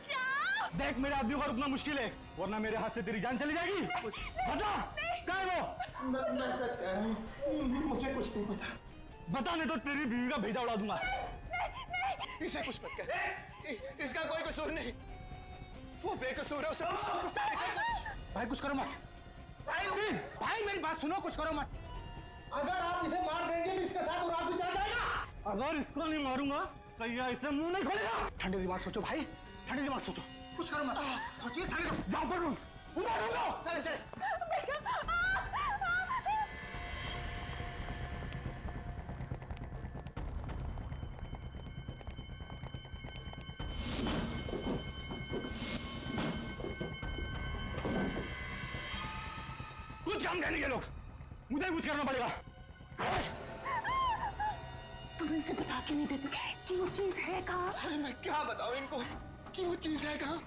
बचाओ। देख मेरे आदमी को रुकना मुश्किल है, वरना मेरे हाथ से तेरी जान चली जाएगी। बता क्या है वो? मैं सच कह रहा हूँ, मुझे कुछ नहीं पता। बता नहीं तो तेरी बीवी का भेजा उड़ा दूंगा। इसे कुछ मत कर, इसका कोई कसूर नहीं, वो बेकसूर है, उसे कुछ। भाई कुछ करो मत। भाई मेरी बात सुनो, कुछ करो मत। अगर आप इसे मार देंगे तो इसके साथ रात भी चल जाएगा। अगर इसको नहीं मारूंगा तो यह इसे मुंह नहीं खोलेगा। ठंडे दिमाग सोचो भाई, ठंडे दिमाग सोचो, कुछ करो मत, सोचिए, ठंडे जाओ पर चले चले। कुछ काम नहीं ये लोग, मुझे कुछ करना पड़ेगा। तुम इसे बता के नहीं देते कि वो चीज है कहाँ? अरे मैं क्या बताऊं इनको कि वो चीज है कहाँ,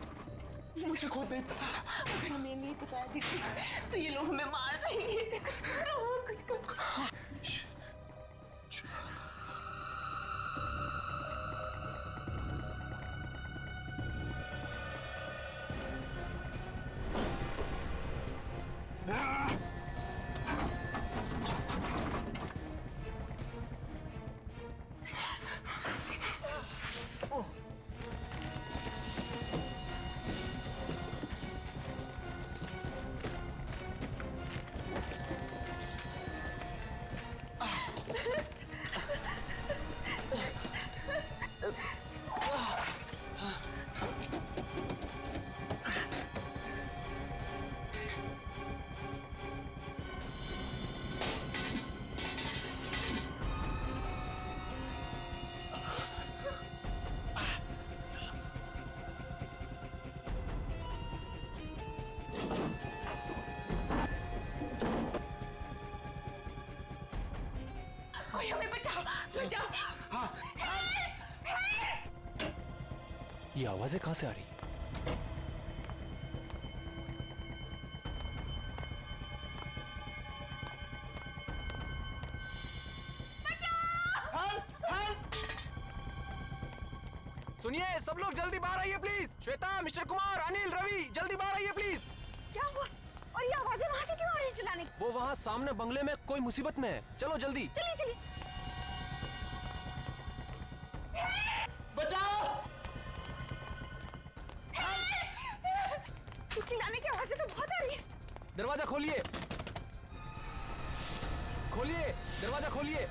मुझे खुद नहीं पता। अगर हमें नहीं बताया दीपेश तो ये लोग हमें मार देंगे। कुछ करो, कुछ करो। कोई हमें बचाओ, बचाओ। ये आवाजें कहां से आ रही? सुनिए सब लोग जल्दी बाहर आइए प्लीज। श्वेता, मिस्टर कुमार, अनिल, रवि, जल्दी बाहर आइए प्लीज। क्या हुआ? और ये आवाजें वहां से क्यों आ रही है चिल्लाने की? वो वहाँ सामने बंगले में कोई मुसीबत में है, चलो जल्दी। चलिए चलिए। बचाओ। चिल्लाने की आवाजें तो बहुत आ रही है। दरवाजा खोलिए, खोलिए दरवाजा खोलिए।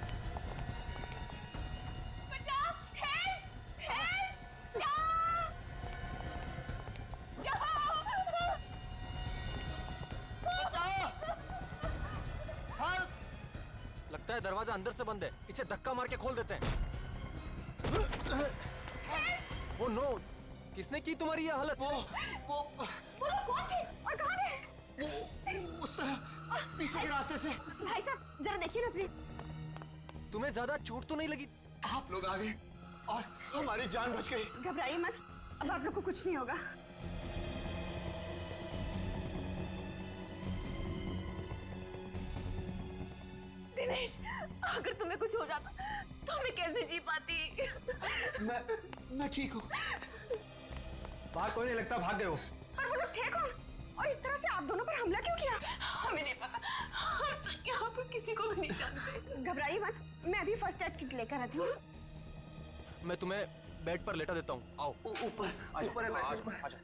बचाओ, हेल्प, हेल्प, जाओ, जाओ। लगता है दरवाजा अंदर से बंद है, इसे धक्का मार के खोल देते हैं। ओ नो, किसने की तुम्हारी यह हालत? वो वो लोग कौन थे और कहाँ थे? उस तरह पीछे के रास्ते से। भाई साहब जरा देखिए ना प्लीज। तुम्हें ज्यादा चोट तो नहीं लगी? आप लोग आ गए और हमारी जान बच गई। घबराइए मत, अब आप लोग को कुछ नहीं होगा। दिनेश, अगर तुम्हें कुछ हो जाता तो मैं कैसे जी पाती? मैं ठीक हूँ। बाहर कोई नहीं लगता, भाग गए हो। पर वो लोग थे कौन? और इस तरह से आप दोनों पर हमला क्यों किया? हमें नहीं पता, हम तो यहाँ पर किसी को भी नहीं जानते। घबराइए मत, मैं अभी फर्स्ट एड किट लेकर आती हूँ। मैं तुम्हें बेड पर लेटा देता हूँ, आओ। ऊपर ऊपर है, आजा।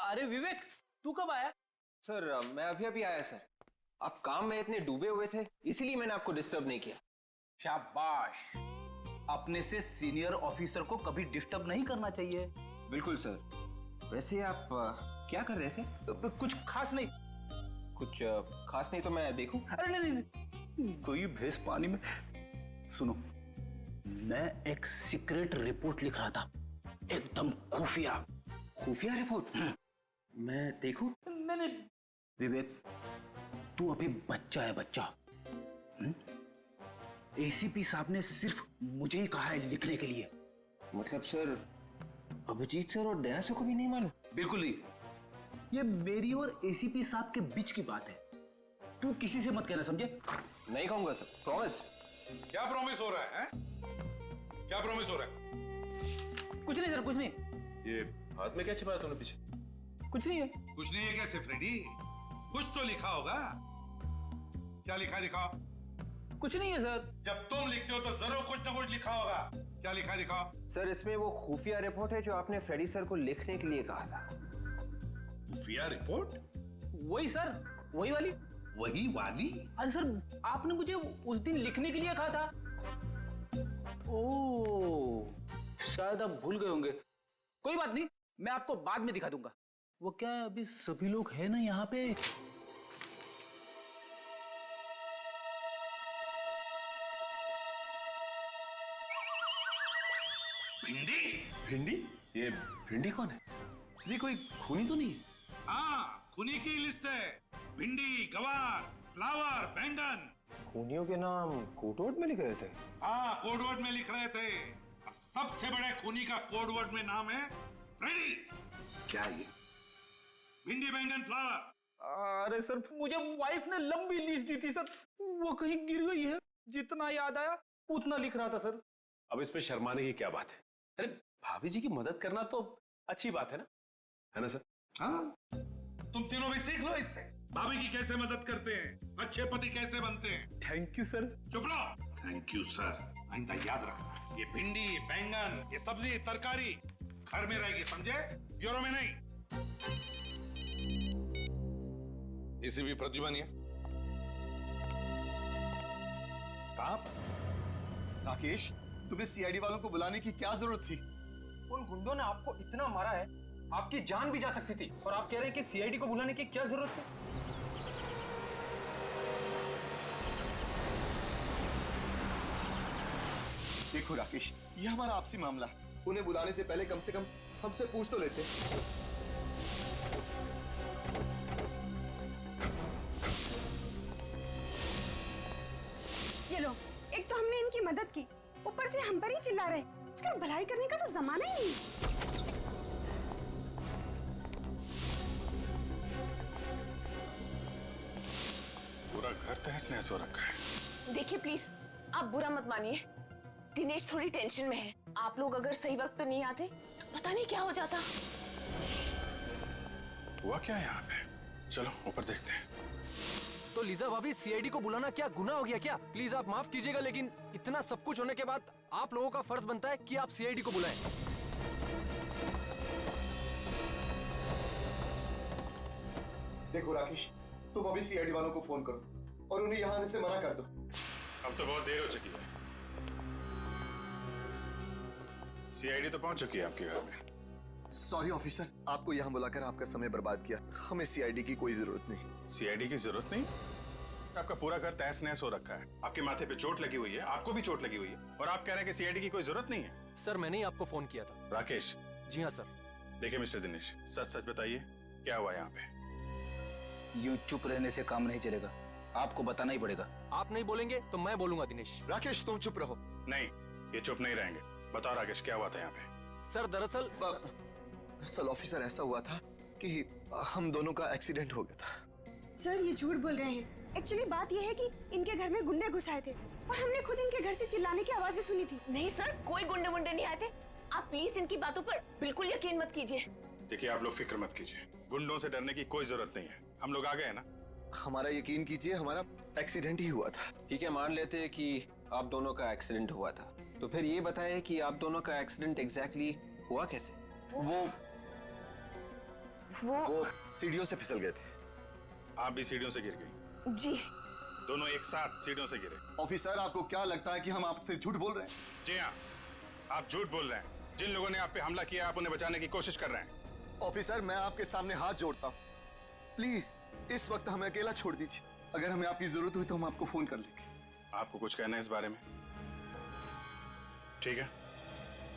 अरे विवेक, तू कब आया? सर मैं अभी अभी आया सर। आप काम में इतने डूबे हुए थे इसीलिए मैंने आपको डिस्टर्ब नहीं किया। शाबाश, अपने से सीनियर ऑफिसर को कभी डिस्टर्ब नहीं करना चाहिए। बिल्कुल सर। वैसे आप क्या कर रहे थे? कुछ खास नहीं। कुछ खास नहीं तो मैं देखूं? अरे नहीं नहीं, कोई भैंस पानी में। सुनो, मैं एक सीक्रेट रिपोर्ट लिख रहा था, एकदम खुफिया। खुफिया रिपोर्ट? मैं देखूं? नहीं नहीं, विवेक, तू अभी बच्चा है, बच्चा। एसीपी साहब ने सिर्फ मुझे ही कहा है लिखने के लिए। मतलब सर, अभिजीत सर और दया सर को भी नहीं मालूम? बिल्कुल नहीं, ये मेरी और एसीपी साहब के बीच की बात है। तू किसी से मत कहना, समझे? नहीं कहूंगा सर, प्रॉमिस। क्या प्रॉमिस हो रहा है? क्या प्रॉमिस हो रहा है? कुछ नहीं सर, कुछ नहीं। ये हाथ में क्या छिपाया तूने पीछे? कुछ नहीं है। कुछ नहीं है कैसे फ्रेडी? कुछ तो लिखा होगा। क्या लिखा दिखाओ? कुछ नहीं है सर। जब तुम लिखते हो तो जरूर कुछ ना कुछ लिखा होगा। क्या लिखा दिखाओ? सर, इसमें वो खुफिया रिपोर्ट है जो आपने फ्रेडी सर को लिखने के लिए कहा था। खुफिया रिपोर्ट? वही सर, वही वाली। वही वाली? अरे सर, आपने मुझे उस दिन लिखने के लिए कहा था। ओह, शायद आप भूल गए होंगे। कोई बात नहीं, मैं आपको बाद में दिखा दूंगा। वो क्या है, अभी सभी लोग हैं ना यहाँ पे। भिंडी? भिंडी? ये भिंडी कौन है? ये कोई खूनी तो नहीं है? हाँ, खूनी की लिस्ट है। भिंडी, गवार, फ्लावर, बैंगन। खूनियों के नाम कोटवर्ड में लिख रहे थे? हाँ, कोडवर्ड में लिख रहे थे। और सबसे बड़े खूनी का कोडवर्ड में नाम है फ्रेडी। क्या ये? भिंडी, बैंगन, फ्लावर। अरे सर, मुझे वाइफ ने लंबी लिस्ट दी थी सर, वो कहीं गिर गई है। जितना याद आया उतना लिख रहा था सर। अब इस पे शर्माने की क्या बात है? अरे भाभी जी की मदद करना तो अच्छी बात है ना सर? हाँ, तुम तीनों भी सीख लो इससे। भाभी की कैसे मदद करते हैं, अच्छे पति कैसे बनते हैं। Thank you sir. चुप रहो। Thank you sir. आइंदा याद रखना, ये भिंडी, बैंगन, ये सब्जी, तरकारी घर में रहेगी, समझे? ब्यूरो में नहीं। एसीपी प्रतिभा नहीं है? कहाँ पर? राकेश, तुम्हें सीआईडी वालों को बुलाने की क्या जरूरत थी? उन गुंडों ने आपको इतना मारा है, आपकी जान भी जा सकती थी, और आप कह रहे हैं कि सीआईडी को बुलाने की क्या जरूरत थी? देखो राकेश, ये हमारा आपसी मामला है। उन्हें बुलाने से पहले कम से कम हमसे पूछ तो लेते। ये लो, एक तो हमने इनकी मदद की, ऊपर से हम पर ही चिल्ला रहे। इसका भलाई करने का तो जमाना ही नहीं। पूरा घर तहस नहस हो रखा है। देखिए प्लीज, आप बुरा मत मानिए, दिनेश थोड़ी टेंशन में है। आप लोग अगर सही वक्त पे नहीं आते तो पता नहीं क्या हो जाता। हुआ क्या यहाँ पे? चलो ऊपर देखते हैं। तो लीजा भाभी, सीआईडी को बुलाना क्या गुनाह हो गया क्या? प्लीज आप माफ कीजिएगा, लेकिन इतना सब कुछ होने के बाद आप लोगों का फर्ज बनता है कि आप सीआईडी को बुलाएं। देखो राकेश, तुम अभी सीआईडी वालों को फोन करो और उन्हें यहाँ आने से मना कर दो। अब तो बहुत देर हो चुकी है। सीआईडी तो पहुंच चुकी है आपके घर में। सॉरी ऑफिसर, आपको यहाँ बुलाकर आपका समय बर्बाद किया। हमें सीआईडी की कोई जरूरत नहीं। सीआईडी की जरूरत नहीं? आपका पूरा घर तहस नहस हो रखा है, आपके माथे पे चोट लगी हुई है, आपको भी चोट लगी हुई है, और आप कह रहे हैं कि सीआईडी की कोई जरूरत नहीं है। सर, मैंने ही आपको फोन किया था। राकेश। जी हाँ सर। देखिए मिस्टर दिनेश, सच सच बताइए, क्या हुआ यहाँ पे? यूं चुप रहने से काम नहीं चलेगा, आपको बताना ही पड़ेगा। आप नहीं बोलेंगे तो मैं बोलूंगा दिनेश। राकेश, तुम चुप रहो। नहीं, ये चुप नहीं रहेंगे। बताओ राकेश, क्या हुआ था यहाँ पे? सर दरअसल दरअसल ऑफिसर, ऐसा हुआ था कि हम दोनों का एक्सीडेंट हो गया था। सर, ये झूठ बोल रहे हैं। एक्चुअली बात ये है कि इनके घर में गुंडे घुस आए थे और हमने खुद इनके घर से चिल्लाने की आवाजें सुनी थी। नहीं सर, कोई गुंडे वुंडे नहीं आए थे। आप प्लीज इनकी बातों पर बिल्कुल यकीन मत कीजिए। देखिए, आप लोग फिक्र मत कीजिए, गुंडों से डरने की कोई जरूरत नहीं है। हम लोग आ गए ना। हमारा यकीन कीजिए, हमारा एक्सीडेंट ही हुआ था। ठीक है, मान लेते हैं कि आप दोनों का एक्सीडेंट हुआ था, तो फिर ये बताएं कि आप दोनों का एक्सीडेंट एग्जैक्टली हुआ कैसे? वो सीढ़ियों से फिसल गए थे। आप भी सीढ़ियों से गिर गई? जी। दोनों एक साथ सीढ़ियों से गिरे? ऑफिसर, आपको क्या लगता है कि हम आपसे झूठ बोल रहे हैं? जी हाँ, आप झूठ बोल रहे हैं। जिन लोगों ने आप पे हमला किया, आप उन्हें बचाने की कोशिश कर रहे हैं। ऑफिसर, मैं आपके सामने हाथ जोड़ता हूँ, प्लीज इस वक्त हमें अकेला छोड़ दीजिए। अगर हमें आपकी जरूरत हुई तो हम आपको फोन कर लेंगे। आपको कुछ कहना है इस बारे में? ठीक है,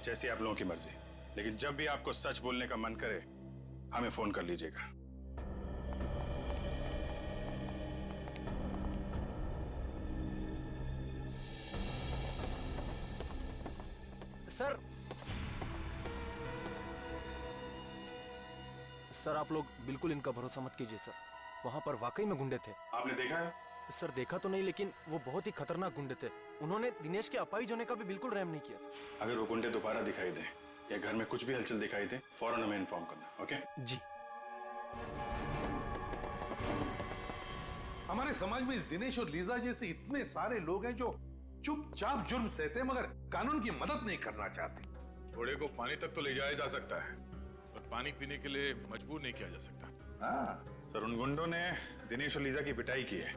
जैसी आप लोगों की मर्जी, लेकिन जब भी आपको सच बोलने का मन करे, हमें फोन कर लीजिएगा। सर सर आप लोग बिल्कुल इनका भरोसा मत कीजिए सर। वहां पर वाकई में गुंडे थे। आपने देखा है? सर देखा तो नहीं, लेकिन वो बहुत ही खतरनाक गुंडे थे। उन्होंने दिनेश के अपाहिज होने का भी बिल्कुल रहम नहीं किया सर। अगर वो गुंडे दोबारा दिखाई दे या घर में कुछ भी हलचल दिखाई दे, फौरन हमें इन्फॉर्म करना, ओके? जी। हमारे समाज में दिनेश और लीजा जैसे इतने सारे लोग हैं जो चुपचाप जुर्म सहते हैं मगर कानून की मदद नहीं करना चाहते। घोड़े को पानी तक तो ले जाया जा सकता है, पर पानी पीने के लिए मजबूर नहीं किया जा सकता। हाँ, सर उन गुंडों ने दिनेश और लीजा की पिटाई की है,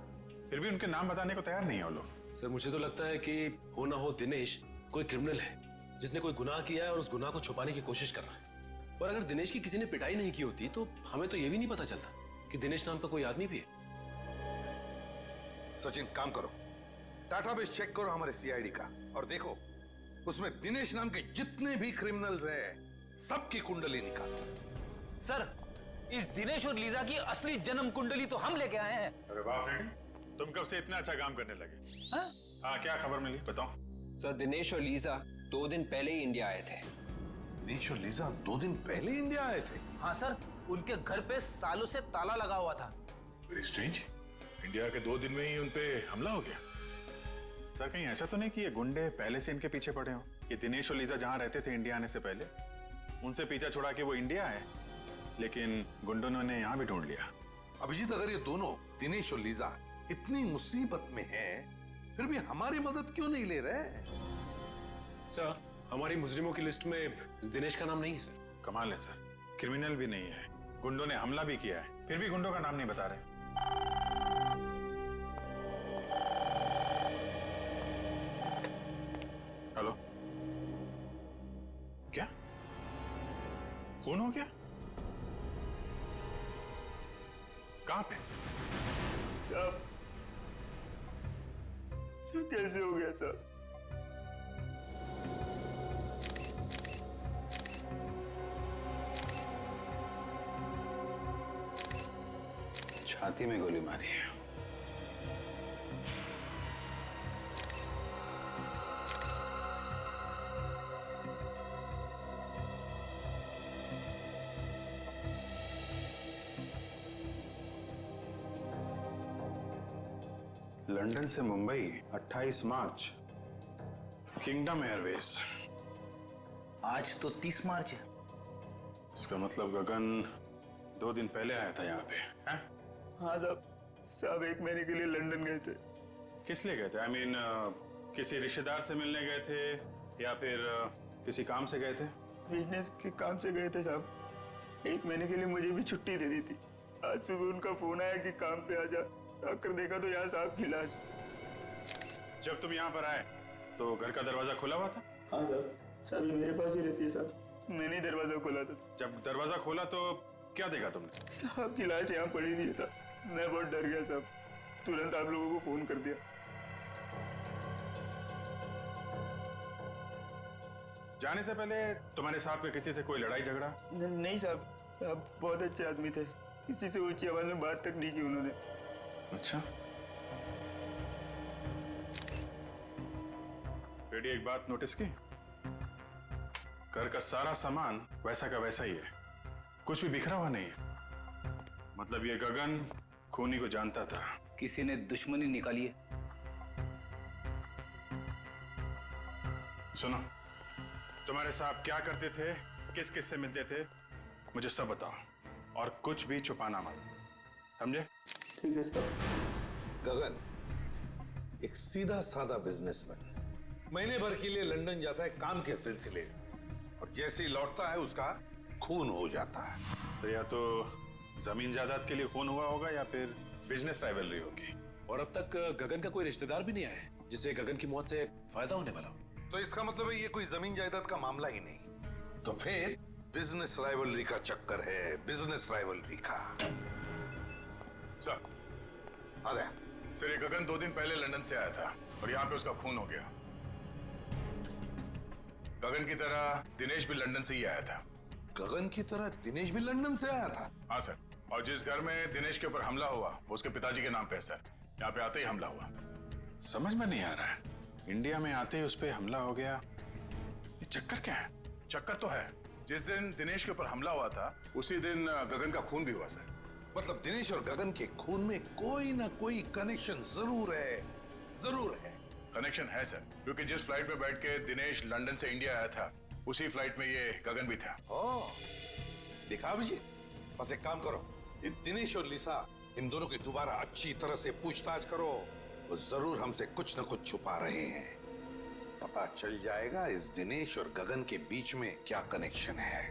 फिर भी उनके नाम बताने को तैयार नहीं है वो लोग। सर मुझे तो लगता है कि हो ना हो दिनेश कोई क्रिमिनल है जिसने कोई गुनाह किया है और उस गुनाह को छुपाने की कोशिश कर रहा है। और अगर दिनेश की किसी ने पिटाई नहीं की होती तो हमें तो ये भी नहीं पता चलता कि दिनेश नाम का कोई आदमी भी है। सचिन काम करो, डाटाबेस चेक करो हमारे सीआईडी का और देखो उसमें दिनेश नाम के जितने भी क्रिमिनल्स हैं सबकी कुंडली निकालो। सर इस दिनेश और लीजा की असली जन्म कुंडली तो हम लेके आए हैं। अरे वाह फ्रेंड, तुम कब से इतना अच्छा काम करने लगे? हाँ क्या खबर मिली बताओ। सर दिनेश और लीजा 2 दिन पहले ही इंडिया आए थे। दिनेश और लीजा 2 दिन पहले इंडिया आए थे? हाँ सर, उनके घर पे सालों से ताला लगा हुआ था। वेरी स्ट्रेंज, इंडिया के 2 दिन में ही उनपे हमला हो गया। सर कहीं ऐसा तो नहीं कि ये गुंडे पहले से इनके पीछे पड़े हो? ये दिनेश और लीजा जहाँ रहते थे इंडिया आने से पहले, उनसे पीछा छुड़ा के वो इंडिया आए, लेकिन गुंडों ने यहाँ भी ढूंढ लिया। अभिजीत, अगर ये दोनों दिनेश और लीजा इतनी मुसीबत में हैं, फिर भी हमारी मदद क्यों नहीं ले रहे? सर हमारी मुजरिमों की लिस्ट में इस दिनेश का नाम नहीं है सर। कमाल है सर, क्रिमिनल भी नहीं है, गुंडों ने हमला भी किया है, फिर भी गुंडों का नाम नहीं बता रहे। हेलो, क्या फोन हो गया? कहां पे? सब कैसे हो गया सर? छाती में गोली मारी है। लंदन से मुंबई 28 मार्च, किंगडम एयरवेज। आज तो 30 मार्च है। इसका मतलब गगन 2 दिन पहले आया था यहाँ पे, हैं? हाँ साहब 1 महीने के लिए लंदन गए थे। किस लिए गए थे? आई मीन किसी रिश्तेदार से मिलने गए थे या फिर किसी काम से गए थे? बिजनेस के काम से गए थे साहब। 1 महीने के लिए मुझे भी छुट्टी दे दी थी। आज सुबह उनका फोन आया कि काम पे आ जा। आकर देखा तो यहाँ साहब की लाश। जब तुम यहाँ पर आए तो घर का दरवाजा खुला हुआ था? हाँ साहब, चाबी मेरे पास ही रहती है साहब। मैंने दरवाजा खोला था। जब दरवाजा खोला तो क्या देखा तुमने? साहब की लाश यहाँ पड़ी थी साहब। मैं बहुत डर गया साहब, तुरंत आप लोगों को फोन कर दिया। जाने से पहले तुम्हारे साथ में किसी से कोई लड़ाई झगड़ा? नहीं साहब, आप बहुत अच्छे आदमी थे। किसी से ऊंची आवाज में बात तक नहीं की उन्होंने। अच्छा, रेडी, एक बात नोटिस की? घर का सारा सामान वैसा का वैसा ही है, कुछ भी बिखरा हुआ नहीं है। मतलब ये गगन खूनी को जानता था। किसी ने दुश्मनी निकाली है। सुनो, तुम्हारे साहब क्या करते थे, किस किस से मिलते थे, मुझे सब बताओ और कुछ भी छुपाना मत, समझे? ठीक है सर। गगन एक सीधा साधा बिजनेसमैन, महीने भर के लिए लंदन जाता है काम के सिलसिले, और जैसे ही लौटता है उसका खून हो जाता है। तो या तो जमीन जायदाद के लिए खून हुआ होगा या फिर बिजनेस राइवलरी होगी। और अब तक गगन का कोई रिश्तेदार भी नहीं आया है जिससे गगन की मौत से फायदा होने वाला हो। तो इसका मतलब है ये कोई जमीन जायदाद का मामला ही नहीं, तो फिर बिजनेस राइवलरी का चक्कर है, बिजनेस राइवलरी का। सर, अरे फिर ये गगन 2 दिन पहले लंदन से आया था और यहाँ पे उसका खून हो गया। गगन की तरह दिनेश भी लंदन से ही आया था। गगन की तरह दिनेश भी लंदन से आया था? हाँ सर, और जिस घर में दिनेश के ऊपर हमला हुआ वो उसके पिताजी के नाम पे है सर। यहाँ पे आते ही हमला हुआ। समझ में नहीं आ रहा है, इंडिया में आते ही उस पर हमला हो गया, ये चक्कर क्या है? चक्कर तो है, जिस दिन दिनेश के ऊपर हमला हुआ था उसी दिन गगन का खून भी हुआ सर। मतलब दिनेश और गगन के खून में कोई ना कोई कनेक्शन जरूर है, जरूर है। कनेक्शन है सर, क्योंकि जिस फ्लाइट में बैठ के दिनेश लंदन से इंडिया आया था उसी फ्लाइट में ये गगन भी था। देखा अभिजीत, बस एक काम करो, इन दिनेश और लिसा इन दोनों की दोबारा अच्छी तरह से पूछताछ करो। वो जरूर हमसे कुछ न कुछ छुपा रहे हैं। पता चल जाएगा इस दिनेश और गगन के बीच में क्या कनेक्शन है।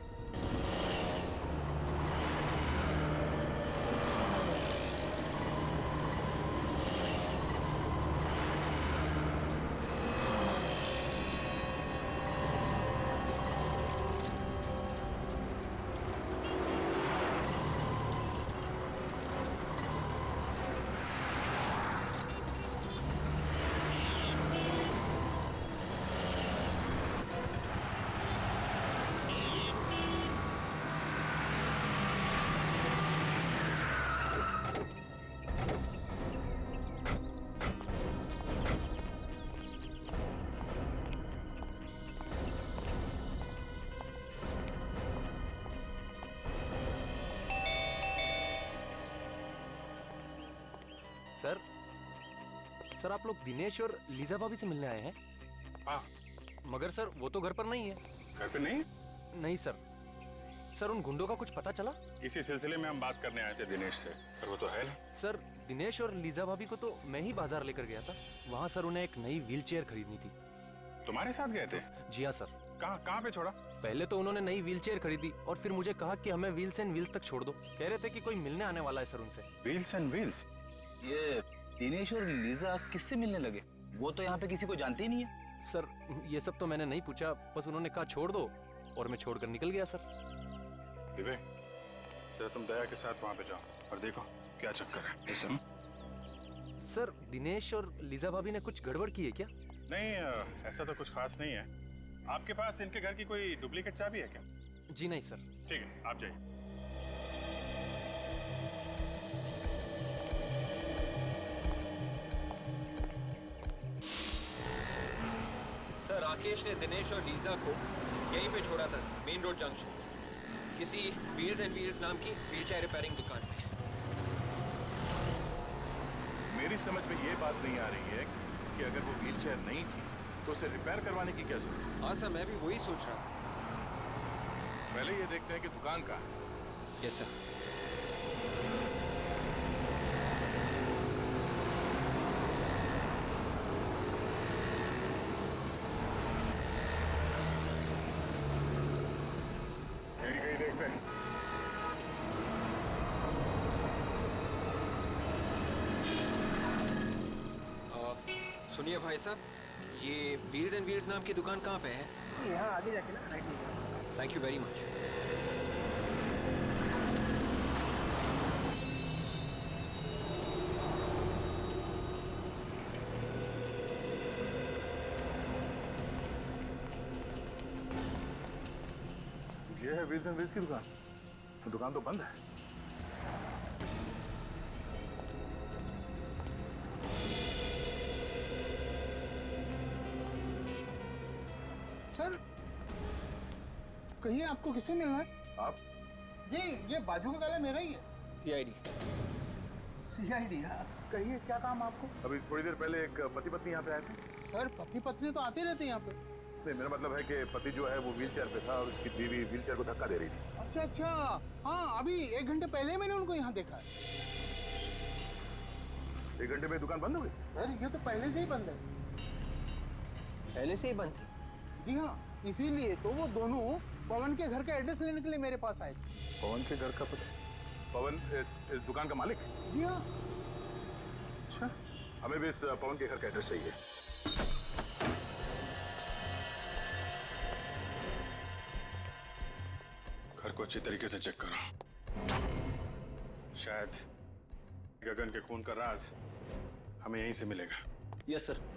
सर आप लोग दिनेश और लीजा भाभी से मिलने आए हैं? हाँ। मगर सर वो तो घर पर नहीं है। घर पे नहीं? नहीं सर। सर उन गुंडों का कुछ पता चला? इसी सिलसिले में हम बात करने आए थे दिनेश से, पर वो तो है नहीं। सर दिनेश और लीजा भाभी को तो मैं ही बाजार लेकर गया था। वहाँ सर उन्हें एक नई व्हील चेयर खरीदनी थी। तुम्हारे साथ गए थे? जी हाँ सर। कहाँ पे छोड़ा? पहले तो उन्होंने नई व्हील चेयर खरीदी और फिर मुझे कहा कि हमें व्हील्स एंड व्हील्स तक छोड़ दो। कह रहे थे कि कोई मिलने आने वाला है सर उनसे। Wheels and wheels? ये दिनेश और लीजा किससे मिलने लगे? वो तो यहाँ पे किसी को जानते ही नहीं है। सर ये सब तो मैंने नहीं पूछा, बस उन्होंने कहा छोड़ दो और मैं छोड़कर निकल गया सर। विवेक, जरा तुम दया के साथ वहाँ पे जाओ और देखो क्या चक्कर है। सर दिनेश और लीजा भाभी ने कुछ गड़बड़ की है क्या? नहीं, ऐसा तो कुछ खास नहीं है। आपके पास इनके घर की कोई डुप्लीकेट चाबी है क्या? जी नहीं सर। ठीक है, आप जाइए। सर राकेश ने दिनेश और लीजा को यहीं पे छोड़ा था, मेन रोड जंक्शन, किसी व्हील्स एंड व्हील्स नाम की व्हील चेयर रिपेयरिंग दुकान में। मेरी समझ में ये बात नहीं आ रही है कि अगर वो व्हील चेयर नहीं थी तो उसे रिपेयर करवाने की क्या जरूरत? हाँ सर, मैं भी वही सोच रहा था। पहले ये देखते हैं कि दुकान कहाँ है। Yes sir. यही देखते हैं। सुनिए भाई साहब, ये व्हील्स एंड व्हील्स नाम की दुकान कहाँ पे है? यहाँ आगे जाके ना राइट लीजिए। Thank you very much. ये है व्हील्स एंड व्हील्स की दुकान। तो दुकान तो बंद है। सर कहिए आपको किससे मिलना है? आप? जी ये बाजू का ताला मेरा ही है। CID। CID? हाँ कहिए क्या काम आपको? अभी थोड़ी देर पहले एक पति पत्नी यहाँ पे आए थे। सर पति पत्नी तो आते रहते हैं यहाँ पे। नहीं, मेरा मतलब है कि पति जो है वो व्हील चेयर पे था और उसकी बीवी व्हील चेयर को धक्का दे रही थी। अच्छा अच्छा, हाँ अभी 1 घंटे पहले मैंने उनको यहाँ देखा है। 1 घंटे में दुकान बंद हो गई? सर ये तो पहले से ही बंद है। पहले से ही बंद थी? जी हाँ, इसीलिए तो वो दोनों पवन के घर का एड्रेस लेने के लिए मेरे पास आए थे। पवन के घर का पता? पवन इस दुकान का मालिक? जी हाँ। अच्छा, हमें भी इस पवन के घर का एड्रेस चाहिए। घर को अच्छी तरीके से चेक करो, शायद गगन के खून का राज हमें यहीं से मिलेगा। Yes sir.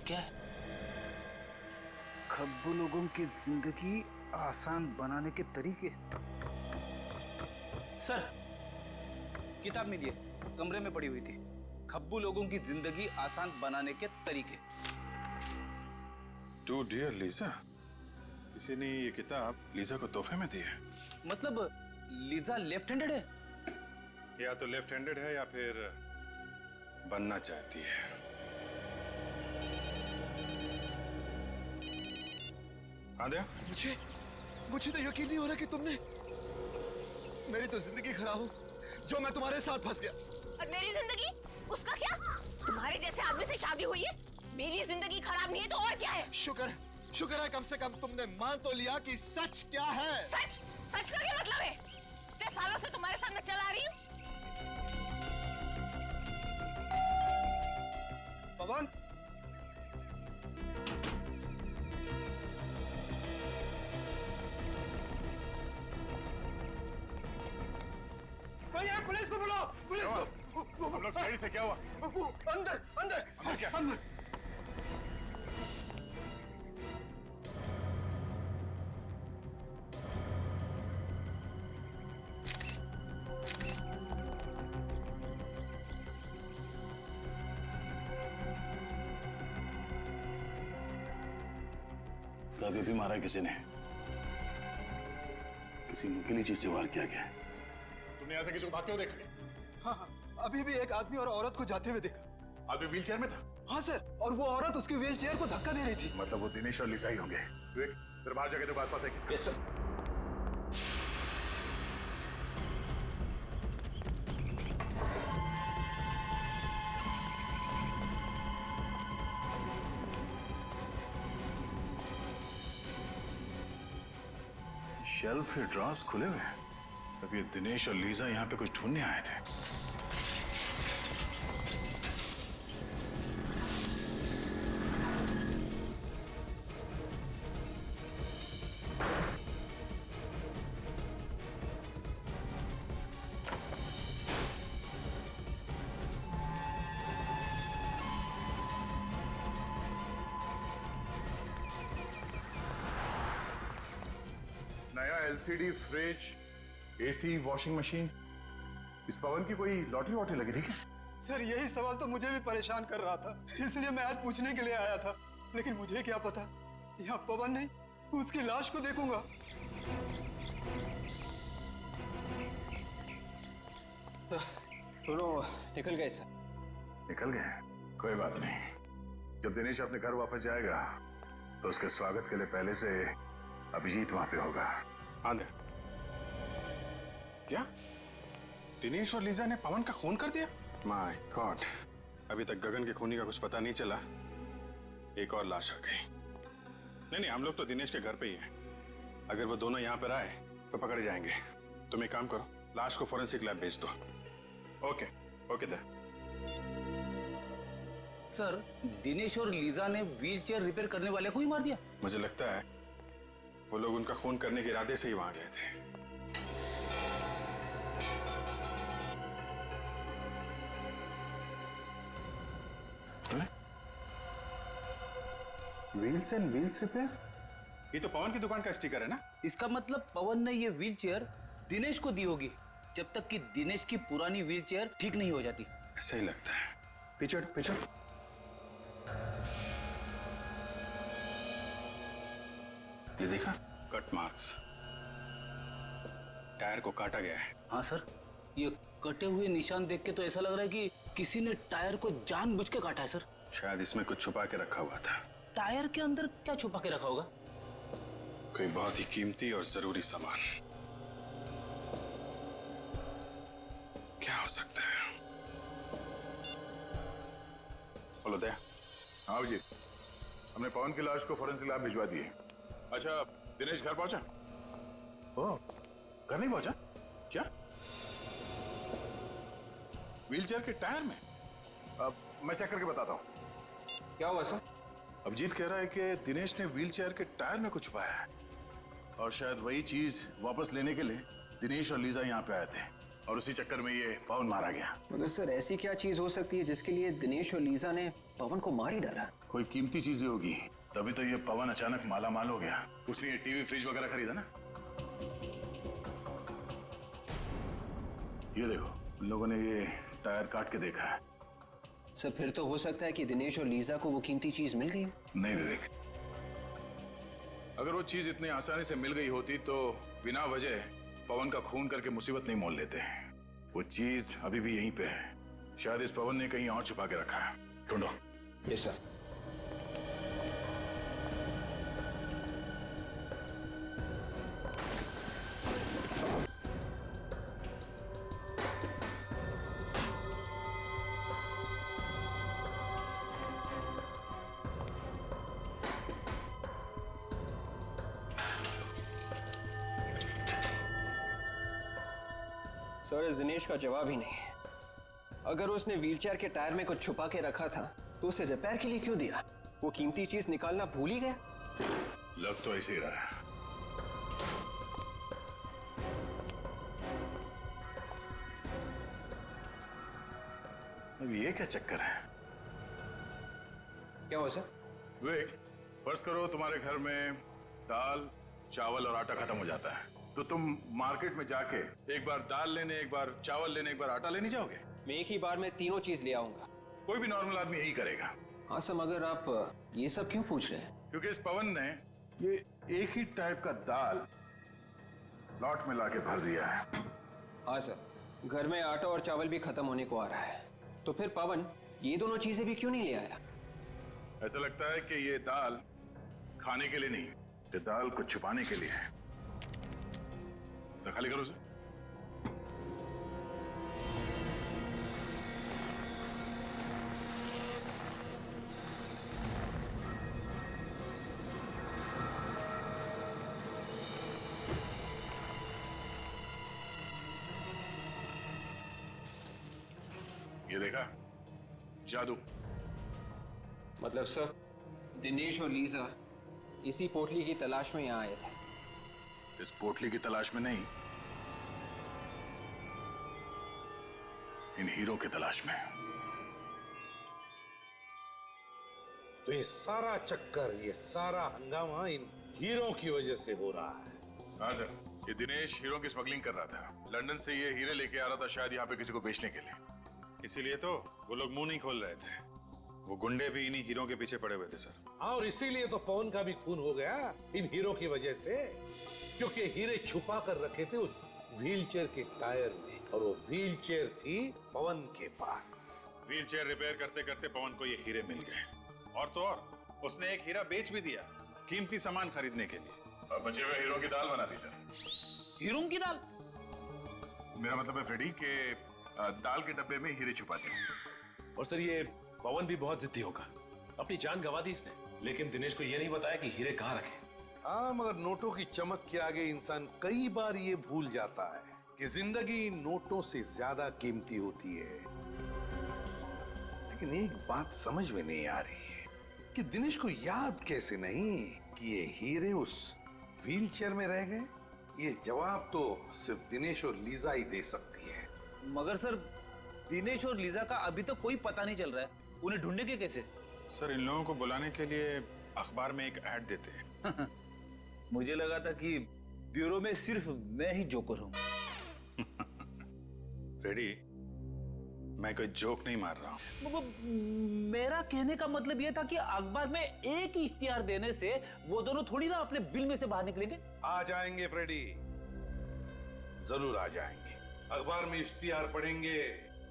क्या है? खब्बू लोगों की जिंदगी आसान बनाने के तरीके। सर, किताब मिली है, कमरे में पड़ी हुई थी। खब्बू लोगों की जिंदगी आसान बनाने के तरीके। टू डियर लीजा, किसी ने ये किताब लीजा को तोहफे में दी है। मतलब लीजा लेफ्ट हैंडेड है? या तो लेफ्ट हैंडेड है या फिर बनना चाहती है। आद्या, मुझे तो यकीन नहीं हो रहा कि तुमने मेरी तो जिंदगी खराब हो, जो मैं तुम्हारे साथ फंस गया। और मेरी जिंदगी, उसका क्या? तुम्हारे जैसे आदमी से शादी हुई है, मेरी जिंदगी खराब नहीं है तो और क्या है? शुक्र है कम से कम तुमने मान तो लिया कि सच क्या है। सच का क्या मतलब है? इतने सालों से तुम्हारे साथ मैं चला रही हूँ। पवन, भैया पुलिस को बुलाओ, पुलिस को। हम लोग साइड से, क्या हुआ? अंदर अंदर अंदर क्या? अंदर। अभी भी मारा किसी ने, किसी नुकीली चीज से वार किया गया। तुमने यहाँ से किसी को भागते हुए देखा क्या? हाँ, अभी भी एक आदमी और औरत को जाते हुए देखा। आदमी व्हील चेयर में था? हाँ सर, और वो औरत उसकी व्हील चेयर को धक्का दे रही थी। मतलब वो दिनेश और लिसा ही होंगे। तेरे बाहर जाके तो आसपास है। Yes sir. शेल्फ के ड्रॉर्स खुले हुए हैं। तब ये दिनेश और लीजा यहाँ पे कुछ ढूंढने आए थे। नया LCD fridge, AC, washing machine. इस पवन की कोई लॉटरी वॉटरी लगी थी क्या? सर यही सवाल तो मुझे भी परेशान कर रहा था, इसलिए मैं आज पूछने के लिए आया था। लेकिन मुझे क्या पता, यहाँ पवन नहीं, उसकी लाश को देखूंगा। दोनों निकल गए सर। निकल गए? कोई बात नहीं। जब दिनेश अपने घर वापस जाएगा तो उसके स्वागत के लिए पहले से अभिजीत वहां पे होगा। आंधे क्या? दिनेश और लीजा ने पवन का खून कर दिया? माय गॉड, अभी तक गगन के खूनी का कुछ पता नहीं चला। एक और लाश आ गई। नहीं, हम लोग तो दिनेश के घर पे ही हैं। अगर वो दोनों यहाँ पर आए तो पकड़े जाएंगे। तुम एक काम करो, लाश को फोरेंसिक लैब भेज दो। ओके ओके सर, दिनेश और लीजा ने व्हीलचेयर रिपेयर करने वाले को ही मार दिया? मुझे लगता है वो लोग उनका खून करने के इरादे से ही वहां गए थे। Wheels and wheels repair? ये तो पवन की दुकान का स्टिकर है ना? इसका मतलब पवन ने ये व्हीलचेयर दिनेश को दी होगी, जब तक कि दिनेश की पुरानी व्हीलचेयर ठीक नहीं हो जाती। ऐसा ही लगता है। पीछे पीछे। ये देखा, कट मार्क्स, टायर को काटा गया है। हाँ सर, ये कटे हुए निशान देख के तो ऐसा लग रहा है कि किसी ने टायर को जानबूझ के काटा है सर। शायद इसमें कुछ छुपा के रखा हुआ था। टायर के अंदर क्या छुपा के रखा होगा? कोई बहुत ही कीमती और जरूरी सामान। क्या हो सकता है? बोलो दया। हाँ जी, हमने पवन की लाश को फोरेंसिक लैब भिजवा दी है। अच्छा, दिनेश घर पहुंचा? ओह, घर नहीं पहुंचा? क्या? व्हीलचेयर के टायर में? अब मैं चेक करके बताता हूं। क्या हुआ सर? अभिजीत कह रहा है कि दिनेश ने व्हीलचेयर के टायर में कुछ छुपाया है और शायद वही चीज वापस लेने के लिए दिनेश और लीजा यहाँ पे आए थे और उसी चक्कर में ये पवन मारा गया। मगर सर, ऐसी क्या चीज हो सकती है जिसके लिए दिनेश और लीजा ने पवन को मार ही डाला? कोई कीमती चीजें होगी, तभी तो ये पवन अचानक माला माल हो गया। उसने ये टीवी फ्रिज वगैरह खरीदा ना। ये देखो, उन लोगों ने ये टायर काट के देखा है। सर फिर तो हो सकता है कि दिनेश और लीजा को वो कीमती चीज मिल गई। नहीं विवेक, अगर वो चीज इतनी आसानी से मिल गई होती तो बिना वजह पवन का खून करके मुसीबत नहीं मोल लेते। वो चीज अभी भी यहीं पे है। शायद इस पवन ने कहीं और छुपा के रखा है। ढूंढो। Yes sir. सर इस दिनेश का जवाब ही नहीं। अगर उसने व्हीलचेयर के टायर में कुछ छुपा के रखा था तो उसे रिपेयर के लिए क्यों दिया? वो कीमती चीज निकालना भूल ही गया। लग तो ऐसे ही रहा है। अब ये क्या चक्कर है? क्या हुआ सर? विवेक, फर्ज करो तुम्हारे घर में दाल, चावल और आटा खत्म हो जाता है, तो तुम मार्केट में जाके एक बार दाल लेने, एक बार चावल लेने, एक बार आटा लेने जाओगे? मैं एक ही बार में तीनों चीज ले आऊंगा। कोई भी नॉर्मल आदमी यही करेगा। हाँ सर, मगर आप ये सब क्यों पूछ रहे हैं? क्योंकि इस पवन ने ये एक ही टाइप का दाल लॉट में लाके भर दिया है। हाँ सर, घर में आटा और चावल भी खत्म होने को आ रहा है, तो फिर पवन ये दोनों चीजें भी क्यों नहीं ले आया? ऐसा लगता है कि ये दाल खाने के लिए नहीं, ये दाल को छुपाने के लिए है। तो खाली करो उसे। ये देखा? जादू। मतलब सर, दिनेश और लीजा इसी पोटली की तलाश में यहाँ आए थे। इस पोटली की तलाश में नहीं, इन हीरो की तलाश में। तो ये सारा चक्कर, ये सारा हंगामा इन हीरो की वजह से हो रहा है। हाँ सर, ये दिनेश हीरो की स्मगलिंग कर रहा था। लंदन से ये हीरे लेके आ रहा था, शायद यहाँ पे किसी को बेचने के लिए। इसीलिए तो वो लोग मुंह नहीं खोल रहे थे। वो गुंडे भी इन्हीं हीरो के पीछे पड़े हुए थे सर। हाँ, और इसीलिए तो पवन का भी खून हो गया इन हीरो की वजह से, क्योंकि हीरे छुपा कर रखे थे उस व्हीलचेयर के टायर में, और वो व्हीलचेयर थी पवन के पास। व्हीलचेयर रिपेयर करते करते पवन को ये हीरे मिल गए, और तो और उसने एक हीरा बेच भी दिया कीमती सामान खरीदने के लिए, और बचे हुए हीरो की दाल बना दी सर। हीरो की दाल? मेरा मतलब है फ्रेडी के दाल के डब्बे में हीरे छुपा दिए। और सर ये पवन भी बहुत जिद्दी होगा, अपनी जान गंवा दी इसने, लेकिन दिनेश को ये नहीं बताया कि हीरे कहाँ रखे। हाँ, मगर नोटों की चमक के आगे इंसान कई बार ये भूल जाता है कि जिंदगी नोटों से ज्यादा कीमती होती है। लेकिन एक बात समझ में नहीं आ रही है कि दिनेश को याद कैसे नहीं कि ये हीरे उस व्हीलचेयर में रह गए। ये जवाब तो सिर्फ दिनेश और लीजा ही दे सकती है। मगर सर, दिनेश और लीजा का अभी तो कोई पता नहीं चल रहा है, उन्हें ढूंढेंगे कैसे? सर, इन लोगों को बुलाने के लिए अखबार में एक ऐड देते हैं। मुझे लगा था कि ब्यूरो में सिर्फ मैं ही जोकर हूं। रेडी, मैं कोई जोक नहीं मार रहा हूं। मेरा कहने का मतलब यह था कि अखबार में एक ही इश्तिहार देने से वो दोनों थोड़ी ना अपने बिल में से बाहर निकलेंगे। आ जाएंगे फ्रेडी, जरूर आ जाएंगे। अखबार में इश्तिहार पढ़ेंगे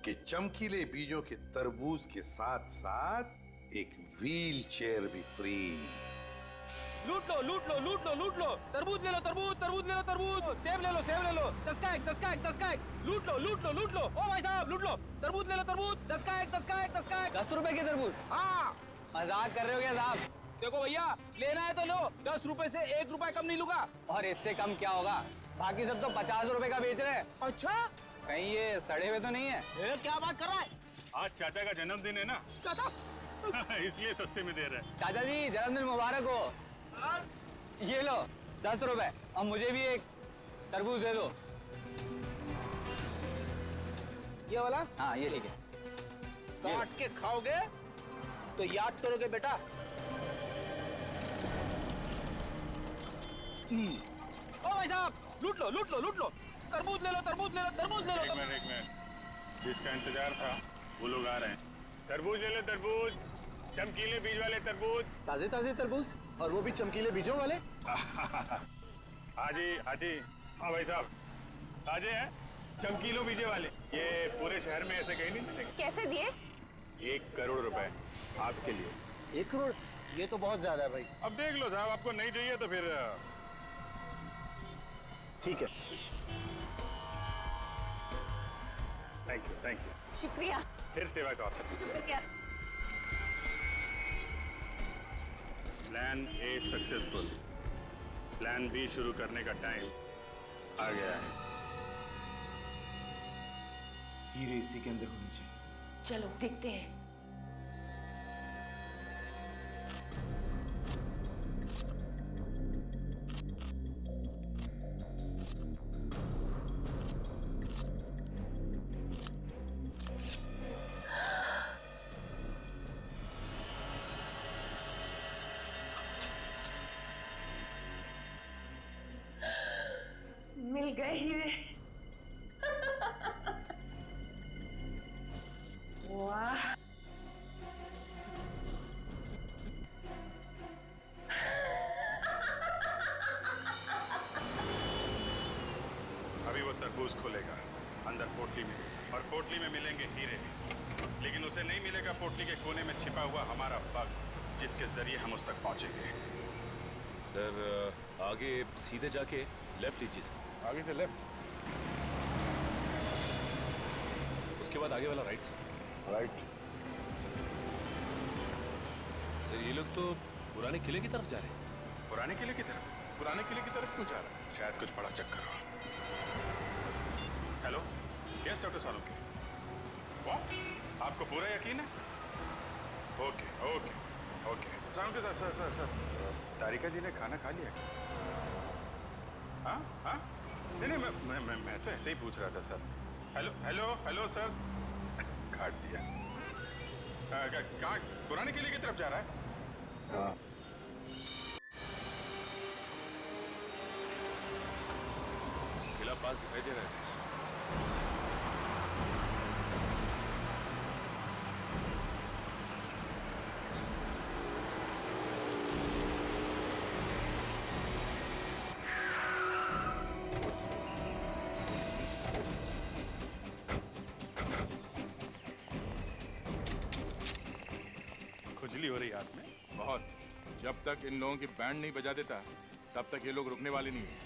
कि चमकीले बीजों के तरबूज के साथ साथ एक व्हील चेयर भी फ्री। लूट लो लूट लो लूट लो लूट लो, तरबूज ले लो तरबूज, तरबूज ले लो तरबूज, सेब ले लो सेब ले लो, 10 का एक 10 का एक 10 का एक, लूट लो लूट लो लूट लो। ओ भाई साहब लूट लो, तरबूज ले लो तरबूज, 10 का एक 10 का एक 10 का एक। 10 रुपए के तरबूज? हाँ, मजाक कर रहे हो क्या साहब? देखो भैया, लेना है तो लो, 10 रुपए से 1 रुपए कम नहीं लूंगा। और इससे कम क्या होगा? बाकी सब तो 50 रुपए का बेच रहे हैं। अच्छा, कहीं ये सड़े हुए तो नहीं है? क्या बात कर रहा है? आज चाचा का जन्मदिन है ना, चाचा इसलिए सस्ते में दे रहे हैं। चाचा जी जन्मदिन मुबारक हो। ये लो 10 रुपए, और मुझे भी एक तरबूज दे दो। ये वाला? हाँ ये ठीक है। काट के खाओगे तो याद करोगे बेटा। ओ भाई साहब, लूट लो लूट लो लूट लो, तरबूज ले लो तरबूज ले लो तरबूज ले लो। एक मिनट, जिसका इंतजार था वो लोग आ रहे हैं। तरबूज ले लो तरबूज, चमकीले बीज वाले तरबूज। ताजे ताजे तरबूज, और वो भी चमकीले बीजों वाले। हाजी हाजी, हाँ भाई साहब, ताजे हैं, चमकीलों बीजे वाले। ये पूरे शहर में ऐसे कहीं नहीं मिलेंगे। कैसे दिए? 1 करोड़ रुपए आपके लिए। 1 करोड़? ये तो बहुत ज्यादा है भाई। अब देख लो साहब, आपको नहीं चाहिए तो फिर ठीक है। Thank you. शुक्रिया। फिर सेवा का अवसर। शुक्रिया। Plan A successful, plan B शुरू करने का टाइम आ गया है। हीरे इसी के अंदर होनी चाहिए। चलो देखते हैं। मिल गए हीरे। वाह, अभी वो तरबूज खोलेगा अंदर पोटली में, और पोटली में मिलेंगे हीरे, लेकिन उसे नहीं मिलेगा पोटली के कोने में छिपा हुआ हमारा बग, जिसके जरिए हम उस तक पहुंचेंगे। सर आगे सीधे जाके लेफ्ट लीजिए सर। आगे से लेफ्ट, उसके बाद आगे वाला राइट सर। राइट। सर ये लोग तो पुराने किले की तरफ जा रहे हैं। पुराने किले की तरफ? पुराने किले की तरफ क्यों जा रहा है? शायद कुछ बड़ा चक्कर हो। Hello, yes doctor Salunke. What? आपको पूरा यकीन है? Okay okay okay. Salunke sir sir sir, Tarika ji ने खाना खा लिया? हाँ हाँ, नहीं मैं तो ऐसे ही पूछ रहा था sir. Hello hello hello sir, काट दिया। कहाँ? पुराने किले की तरफ जा रहा है? हाँ। किला पास दिखाई दे रहा है सर। खुजली हो रही हाथ में बहुत। जब तक इन लोगों की बैंड नहीं बजा देता तब तक ये लोग रुकने वाले नहीं हैं।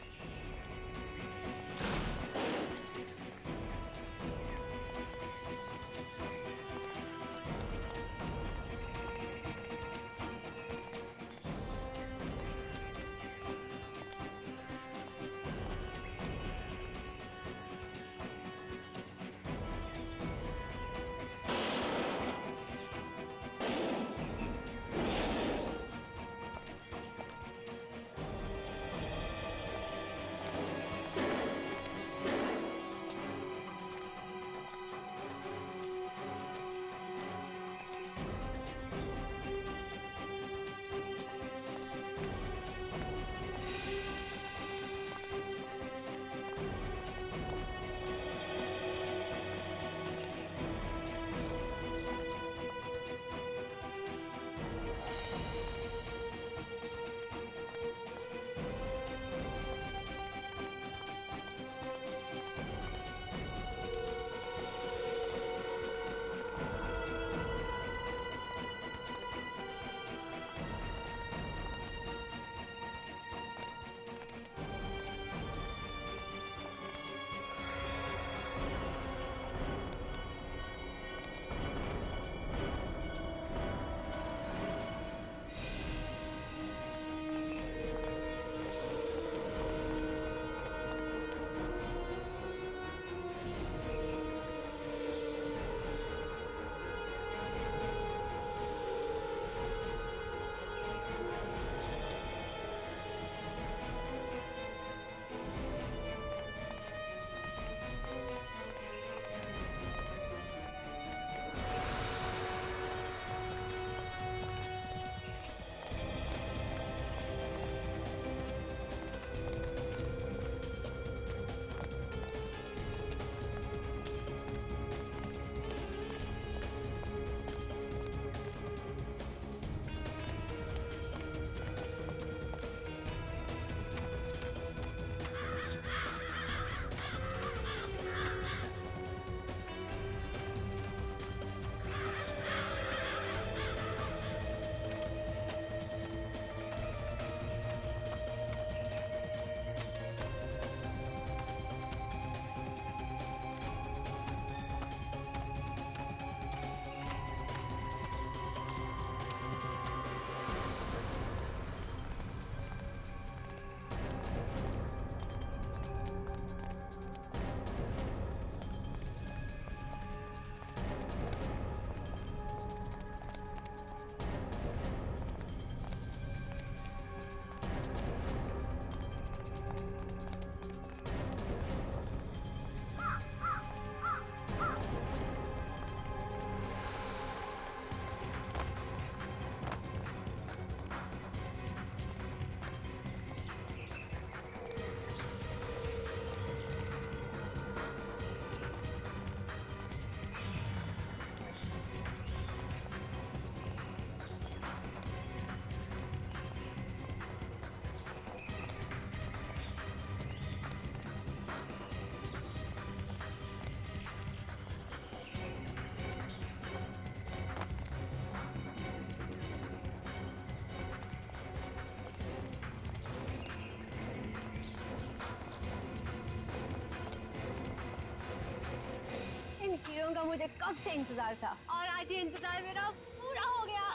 लोगों का मुझे कब से इंतजार था और आज ये इंतजार मेरा पूरा हो गया।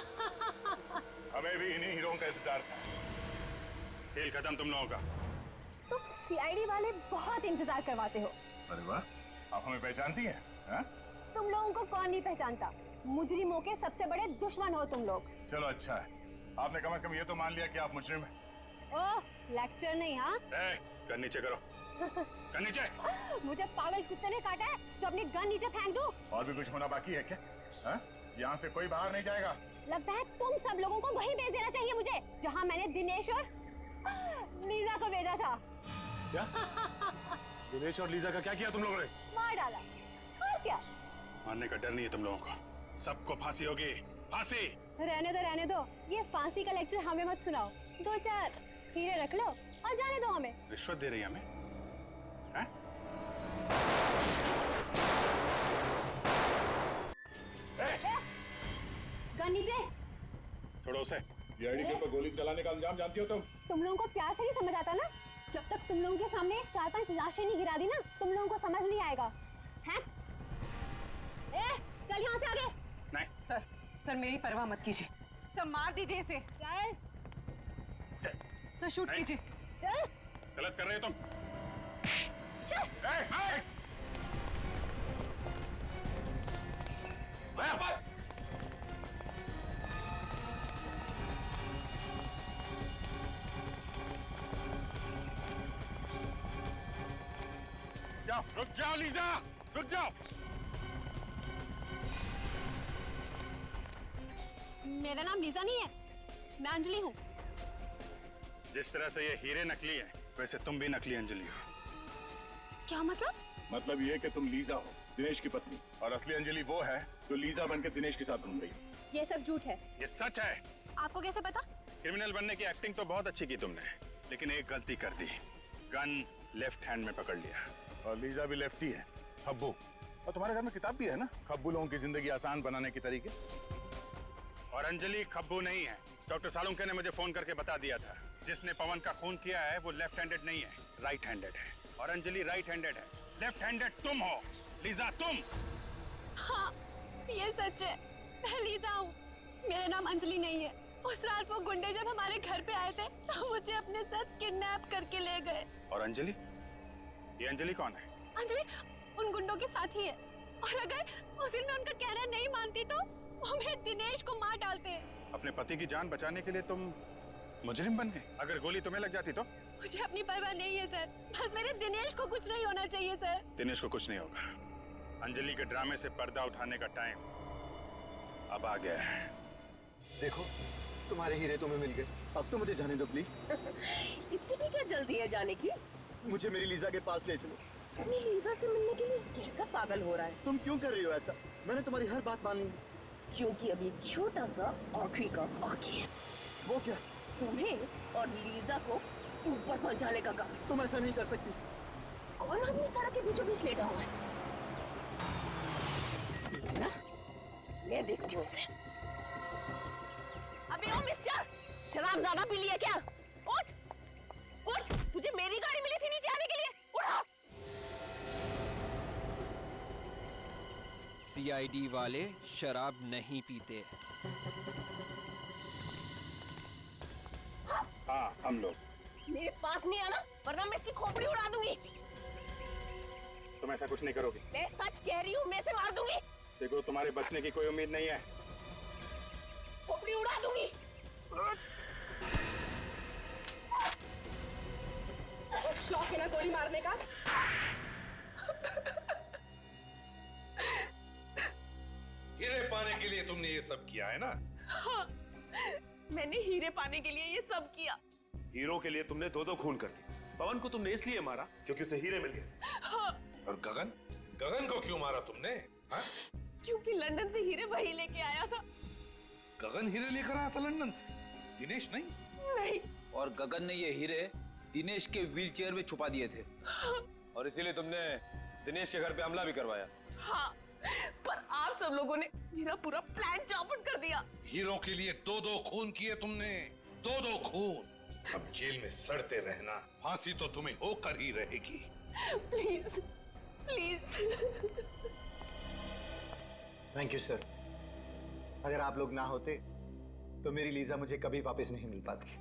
हमें भी इन्हीं हीरों का इंतजार था। खेल खत्म तुम लोगों का। तुम सीआईडी वाले बहुत इंतजार करवाते हो। अरे वाह, आप हमें पहचानती हैं? हाँ? तुम लोगों को कौन नहीं पहचानता, मुजरिमों के सबसे बड़े दुश्मन हो तुम लोग। चलो अच्छा है, आपने कम से कम ये तो मान लिया कि आप मुजरिम हैं। ओह, लेक्चर नहीं। हाँ, गन नीचे करो। गन नीचे। मुझे पागल कुत्ते ने काटा है तो अपनी गन नीचे फेंक दूं। और भी कुछ होना बाकी है क्या? हाँ? यहाँ से कोई बाहर नहीं जाएगा। लगता है तुम सब लोगों को वहीं भेज देना चाहिए मुझे, जहाँ मैंने दिनेश और लीजा को भेजा था। क्या? दिनेश और लीजा का क्या किया तुम लोगों ने? मार डाला। और क्या? मारने का डर नहीं है तुम लोगों को। सबको फांसी होगी, फांसी। रहने दो, ये फांसी का लेक्चर हमें मत सुनाओ। 2-4 हीरे रख लो और जाने दो हमें। रिश्वत दे रही है हमें? हाँ? गन नीचे। छोड़ो उसे। सीआईडी के ऊपर गोली चलाने का अंजाम जानती हो तुम लोगों को प्यार से नहीं समझ आता ना। जब तक तुम लोगों के सामने 4-5 लाशें नहीं गिरा दी ना, तुम लोगों को समझ नहीं आएगा। हैं? चल यहाँ से आगे। नहीं। सर मेरी परवाह मत कीजिए, सर मार दीजिए इसे। चल। सर शूट कीजिए। चल। गलत कर रहे हो तुम। जाओ, रुक जाओ लीजा, रुक जाओ। मेरा नाम लीजा नहीं है, मैं अंजलि हूँ। जिस तरह से ये हीरे नकली हैं, वैसे तुम भी नकली अंजलि हो। क्या मतलब? मतलब ये कि तुम लीजा हो, दिनेश की पत्नी, और असली अंजलि वो है जो लीजा बनके दिनेश के साथ घूम रही है। ये सब झूठ है। ये सच है। आपको कैसे पता? क्रिमिनल बनने की एक्टिंग तो बहुत अच्छी की तुमने, लेकिन एक गलती कर दी। गन लेफ्ट हैंड में पकड़ लिया। और लीजा भी लेफ्टी है, खब्बू। और तुम्हारे घर में किताब भी है ना, खब्बू लोगों की जिंदगी आसान बनाने के तरीके। और अंजलि खब्बू नहीं है। डॉक्टर सालुंके ने मुझे फोन करके बता दिया था, जिसने पवन का खून किया है वो लेफ्ट हैंडेड नहीं है, राइट हैंडेड है। और अंजलि राइट हैंडेड है। लेफ्ट हैंडेड तुम हो, लीजा तुम। हाँ, ये सच है, मैं लीजा हूँ। मेरा नाम अंजलि नहीं है। उस रात वो गुंडे जब हमारे घर पे आए थे तो मुझे अपने साथ किडनैप करके ले गए। और अंजलि? ये अंजलि कौन है? अंजलि उन गुंडों के साथ ही है। और अगर उस दिन मैं उनका कहना नहीं मानती तो वो मेरे दिनेश को मार डालते। अपने पति की जान बचाने के लिए तुम मुजरिम बन गए। अगर गोली तुम्हें लग जाती तो? मुझे अपनी परवाह नहीं है सर, बस मेरे दिनेश को कुछ नहीं होना चाहिए सर। दिनेश को कुछ नहीं होगा। अंजलि के ड्रामे से पर्दा उठाने का टाइम अब आ गया है। देखो, तुम्हारे हीरे तुम्हें मिल गए। अब तो मुझे जाने दो प्लीज। इतनी क्या जल्दी है जाने की? मुझे मेरी लीजा के पास ले चलो। अपनी लीजा से मिलने के लिए कैसा पागल हो रहा है? तुम क्यों कर रही हो ऐसा? मैंने तुम्हारी हर बात मानी है। क्योंकि अभी एक छोटा सा आखिरी काम बाकी है। वो क्या? तुम्हें और लीजा को ऊपर पहुंचाने का काम। तुम ऐसा नहीं कर सकती। कौन आदमी सड़क के बीचों बीच लेटा हुआ है? ना? मैं देखती हूँ इसे। अबे ओ मिस्टर, शराब ज्यादा पी लिया क्या? उठ, उठ, तुझे मेरी गाड़ी मिली थी नीचे आने के लिए। उठो। सीआईडी वाले शराब नहीं पीते। हाँ, हम लोग। मेरे पास नहीं आना, वरना मैं इसकी खोपड़ी उड़ा दूंगी। तुम ऐसा कुछ नहीं करोगे। मैं सच कह रही हूँ, मैं इसे मार दूंगी। देखो, तुम्हारे बचने की कोई उम्मीद नहीं है। खोपड़ी उड़ा दूंगी। शौक है ना गोली मारने का? हीरे पाने के लिए तुमने ये सब किया है ना? हाँ, मैंने हीरे पाने के लिए ये सब किया। हीरो के लिए तुमने 2-2 खून कर दी। पवन को तुमने इसलिए मारा क्योंकि उसे हीरे मिल गए। हाँ। और गगन? गगन को क्यों मारा तुमने? हाँ? क्योंकि लंदन से हीरे वही लेके आया था। गगन हीरे लेकर आया था लंदन से, दिनेश नहीं? नहीं। और गगन ने ये हीरे दिनेश के व्हीलचेयर में छुपा दिए थे। और इसीलिए तुमने दिनेश के घर पे हमला भी करवाया। हाँ, पर आप सब लोगों ने मेरा पूरा प्लान चौपट कर दिया। हीरो के लिए 2-2 खून किए तुमने, 2-2 खून। अब जेल में सड़ते रहना, फांसी तो तुम्हें होकर ही रहेगी। Please, please. Thank you sir. अगर आप लोग ना होते तो मेरी लीजा मुझे कभी वापस नहीं मिल पाती।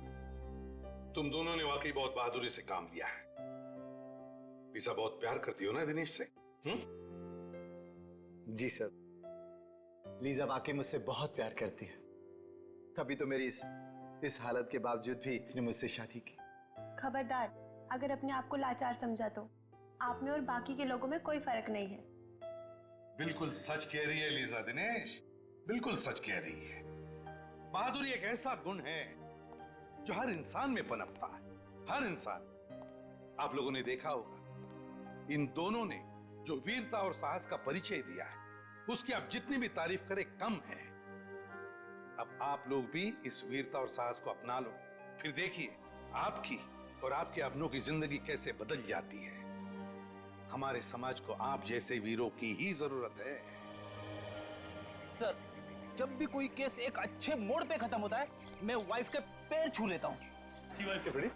तुम दोनों ने वाकई बहुत बहादुरी से काम लिया है। लीजा बहुत प्यार करती हो ना दिनेश से? जी सर, लीजा वाकई मुझसे बहुत प्यार करती है, तभी तो मेरी इस हालत के बावजूद भी इसने मुझसे शादी की। खबरदार, अगर अपने आप को लाचार समझा तो आप में और बाकी के लोगों में कोई फर्क नहीं है। बिल्कुल सच कह रही है लीजा दिनेश, बिल्कुल सच कह रही है। बहादुरी एक ऐसा गुण है जो हर इंसान में पनपता है, हर इंसान। आप लोगों ने देखा होगा, इन दोनों ने जो वीरता और साहस का परिचय दिया है, उसकी आप जितनी भी तारीफ करें कम है। अब आप लोग भी इस वीरता और साहस को अपना लो, फिर देखिए आपकी और आपके अपनों की जिंदगी कैसे बदल जाती है। हमारे समाज को आप जैसे वीरों की ही जरूरत है। सर, जब भी कोई केस एक अच्छे मोड़ पे खत्म होता है, मैं वाइफ के पैर छू लेता हूँ। वाइफ के बड़े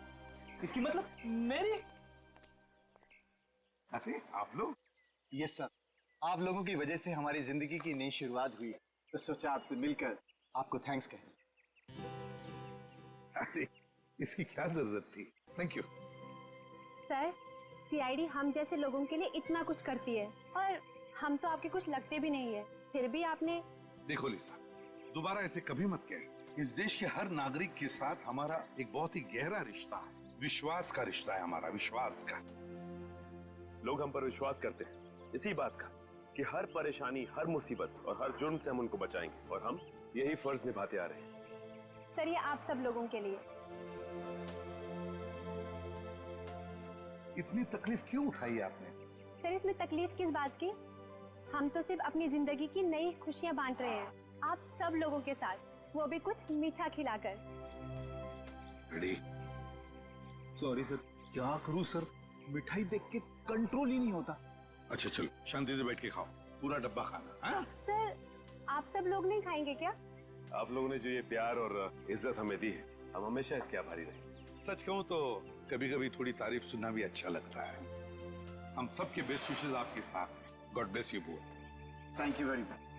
इसकी मतलब मेरी? अरे आप लोग? यस सर, आप लोगों की वजह से हमारी जिंदगी की नई शुरुआत हुई, तो सोचा आपसे मिलकर आपको थैंक्स कहें। अरे इसकी क्या जरूरत थी? Thank you. सर, सीआईडी हम जैसे लोगों के लिए इतना कुछ करती है और हम तो आपके कुछ लगते भी नहीं है, फिर भी आपने। देखो लिसा, दोबारा ऐसे कभी मत कहें। इस देश के हर नागरिक के साथ हमारा एक बहुत ही गहरा रिश्ता है, विश्वास का रिश्ता है हमारा, विश्वास का। लोग हम पर विश्वास करते हैं इसी बात का कि हर परेशानी, हर मुसीबत और हर जुर्म से हम उनको बचाएंगे, और हम यही फर्ज निभाते आ रहे हैं। सर, ये आप सब लोगों के लिए। इतनी तकलीफ क्यों उठाई आपने? सर, इसमें तकलीफ किस बात की? हम तो सिर्फ अपनी जिंदगी की नई खुशियां बांट रहे हैं, आप सब लोगों के साथ, वो भी कुछ मीठा खिलाकर। सॉरी सर, क्या करूं सर, मिठाई देख के कंट्रोल ही नहीं होता। अच्छा चलो, शांति से बैठ के खाओ, पूरा डब्बा खाना। हाँ? सर, आप सब लोग नहीं खाएंगे क्या? आप लोगों ने जो ये प्यार और इज्जत हमें दी है, हम हमेशा इसके आभारी रहेंगे। सच कहूं तो कभी कभी थोड़ी तारीफ सुनना भी अच्छा लगता है। हम सबके बेस्ट विशेस आपके साथ हैं। God bless you both. Thank you very much.